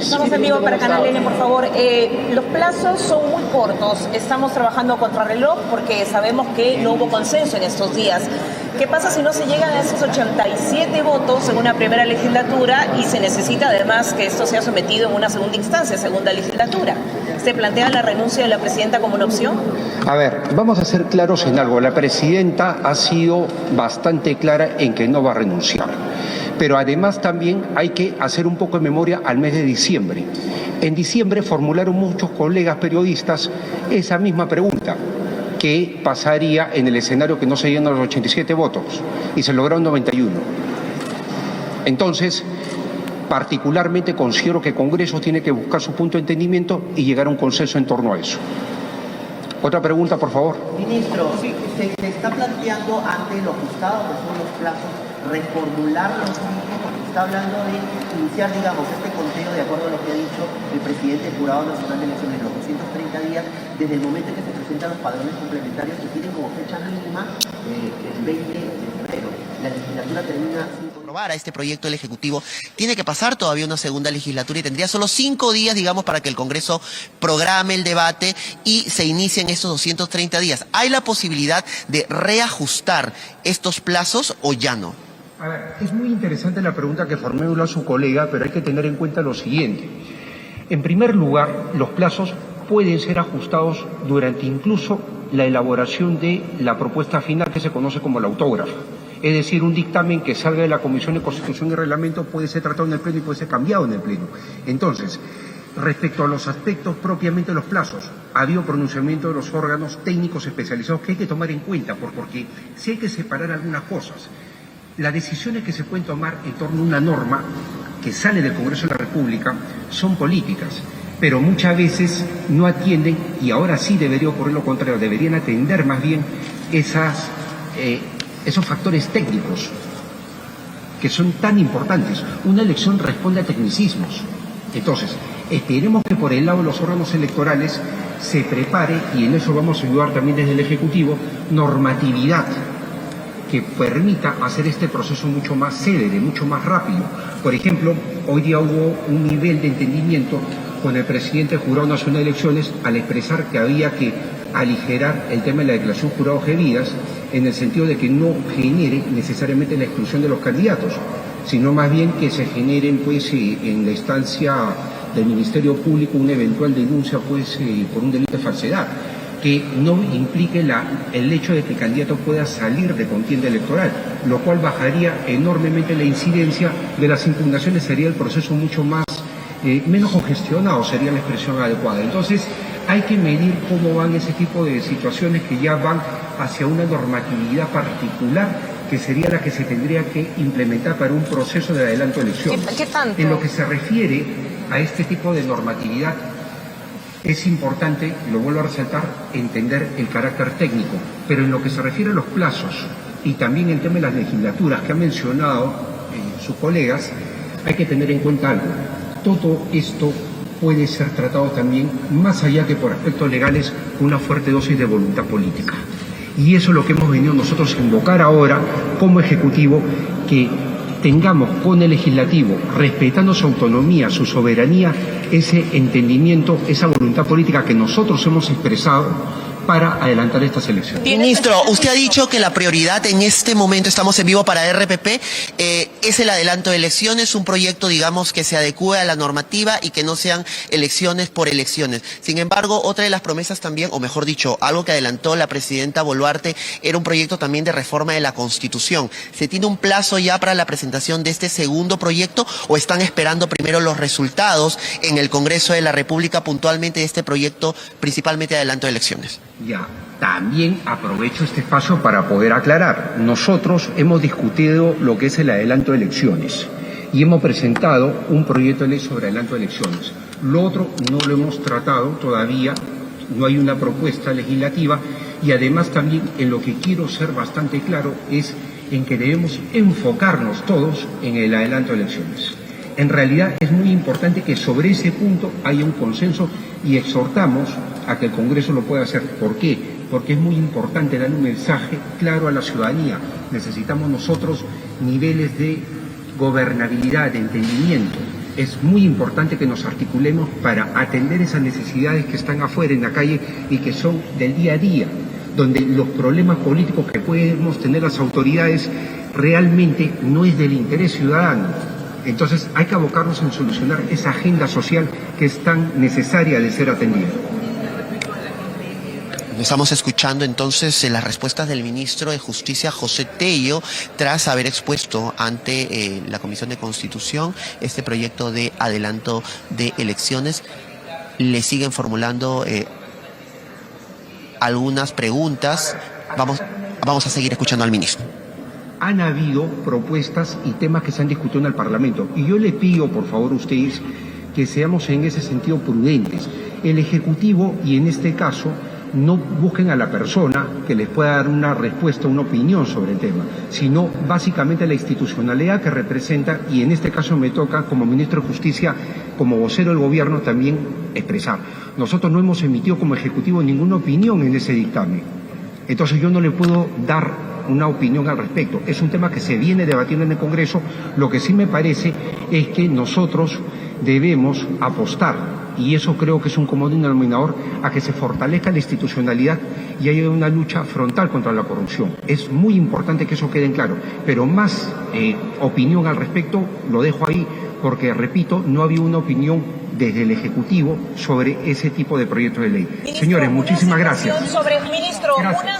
Estamos en vivo para Canal N, por favor. Los plazos son muy cortos. Estamos trabajando a contrarreloj porque sabemos que no hubo consenso en estos días. ¿Qué pasa si no se llegan a esos 87 votos en una primera legislatura y se necesita además que esto sea sometido en una segunda instancia, segunda legislatura? ¿Se plantea la renuncia de la presidenta como una opción? A ver, vamos a ser claros en algo. La presidenta ha sido bastante clara en que no va a renunciar. Pero además también hay que hacer un poco de memoria al mes de diciembre. En diciembre formularon muchos colegas periodistas esa misma pregunta. ¿Qué pasaría en el escenario que no se llenan los 87 votos? Y se lograron 91. Entonces, particularmente considero que el Congreso tiene que buscar su punto de entendimiento y llegar a un consenso en torno a eso. Otra pregunta, por favor. Ministro, ¿se está planteando ante lo ajustado que son los plazos reformular los mismos? Porque está hablando de iniciar, digamos, este conteo de acuerdo a lo que ha dicho el presidente del Jurado Nacional de Elecciones, los 230 días desde el momento en que se presentan los padrones complementarios que tienen como fecha mínima el 20 de febrero. La legislatura termina... aprobar a este proyecto el Ejecutivo, tiene que pasar todavía una segunda legislatura y tendría solo 5 días, digamos, para que el Congreso programe el debate y se inicien estos 230 días. ¿Hay la posibilidad de reajustar estos plazos o ya no? A ver, es muy interesante la pregunta que formuló su colega, pero hay que tener en cuenta lo siguiente. En primer lugar, los plazos pueden ser ajustados durante incluso la elaboración de la propuesta final que se conoce como la autógrafa. Es decir, un dictamen que salga de la Comisión de Constitución y Reglamento puede ser tratado en el Pleno y puede ser cambiado en el Pleno. Entonces, respecto a los aspectos propiamente de los plazos, ha habido pronunciamiento de los órganos técnicos especializados que hay que tomar en cuenta, porque sí hay que separar algunas cosas. Las decisiones que se pueden tomar en torno a una norma que sale del Congreso de la República son políticas, pero muchas veces no atienden, y ahora sí debería ocurrir lo contrario, deberían atender más bien esos factores técnicos que son tan importantes. Una elección responde a tecnicismos. Entonces, esperemos que por el lado de los órganos electorales se prepare, y en eso vamos a ayudar también desde el Ejecutivo, normatividad que permita hacer este proceso mucho más célere, mucho más rápido. Por ejemplo, hoy día hubo un nivel de entendimiento con el presidente del Jurado Nacional de Elecciones al expresar que había que aligerar el tema de la declaración jurado de vidas, en el sentido de que no genere necesariamente la exclusión de los candidatos, sino más bien que se generen en la instancia del Ministerio Público una eventual denuncia por un delito de falsedad, que no implique el hecho de que el candidato pueda salir de contienda electoral, lo cual bajaría enormemente la incidencia de las impugnaciones, sería el proceso mucho más, menos congestionado, sería la expresión adecuada. Entonces, hay que medir cómo van ese tipo de situaciones que ya van hacia una normatividad particular que sería la que se tendría que implementar para un proceso de adelanto de elecciones. ¿Qué tanto? En lo que se refiere a este tipo de normatividad, es importante, lo vuelvo a resaltar, entender el carácter técnico, pero en lo que se refiere a los plazos y también el tema de las legislaturas que han mencionado sus colegas, hay que tener en cuenta algo. Todo esto puede ser tratado también, más allá que por aspectos legales, con una fuerte dosis de voluntad política. Y eso es lo que hemos venido nosotros a invocar ahora como Ejecutivo, que tengamos con el Legislativo, respetando su autonomía, su soberanía, ese entendimiento, esa voluntad política que nosotros hemos expresado para adelantar estas elecciones. Ministro, usted ha dicho que la prioridad en este momento, estamos en vivo para RPP, es el adelanto de elecciones, un proyecto, digamos, que se adecue a la normativa y que no sean elecciones por elecciones. Sin embargo, otra de las promesas también, o mejor dicho, algo que adelantó la presidenta Boluarte, era un proyecto también de reforma de la Constitución. ¿Se tiene un plazo ya para la presentación de este segundo proyecto o están esperando primero los resultados en el Congreso de la República puntualmente de este proyecto, principalmente de adelanto de elecciones? Ya, también aprovecho este espacio para poder aclarar. Nosotros hemos discutido lo que es el adelanto de elecciones y hemos presentado un proyecto de ley sobre adelanto de elecciones. Lo otro no lo hemos tratado todavía, no hay una propuesta legislativa, y además también en lo que quiero ser bastante claro es en que debemos enfocarnos todos en el adelanto de elecciones. En realidad es muy importante que sobre ese punto haya un consenso y exhortamos a que el Congreso lo pueda hacer. ¿Por qué? Porque es muy importante dar un mensaje claro a la ciudadanía. Necesitamos nosotros niveles de gobernabilidad, de entendimiento. es muy importante que nos articulemos para atender esas necesidades que están afuera en la calle y que son del día a día, donde los problemas políticos que podemos tener las autoridades realmente no es del interés ciudadano. Entonces hay que abocarnos en solucionar esa agenda social que es tan necesaria de ser atendida. Estamos escuchando entonces las respuestas del ministro de Justicia, José Tello, tras haber expuesto ante la Comisión de Constitución este proyecto de adelanto de elecciones. Le siguen formulando algunas preguntas. Vamos a seguir escuchando al ministro. Han habido propuestas y temas que se han discutido en el Parlamento y yo le pido, por favor, a ustedes que seamos en ese sentido prudentes. El Ejecutivo, y en este caso, no busquen a la persona que les pueda dar una respuesta, una opinión sobre el tema, sino básicamente la institucionalidad que representa, y en este caso me toca como ministro de Justicia, como vocero del gobierno también expresar. Nosotros no hemos emitido como Ejecutivo ninguna opinión en ese dictamen, entonces yo no le puedo dar una opinión al respecto. Es un tema que se viene debatiendo en el Congreso. Lo que sí me parece es que nosotros debemos apostar, y eso creo que es un común denominador, a que se fortalezca la institucionalidad y haya una lucha frontal contra la corrupción. Es muy importante que eso quede en claro, pero más opinión al respecto lo dejo ahí, porque, repito, no había una opinión desde el Ejecutivo sobre ese tipo de proyectos de ley. Ministro, Señores, muchísimas gracias. Ministro, Gracias.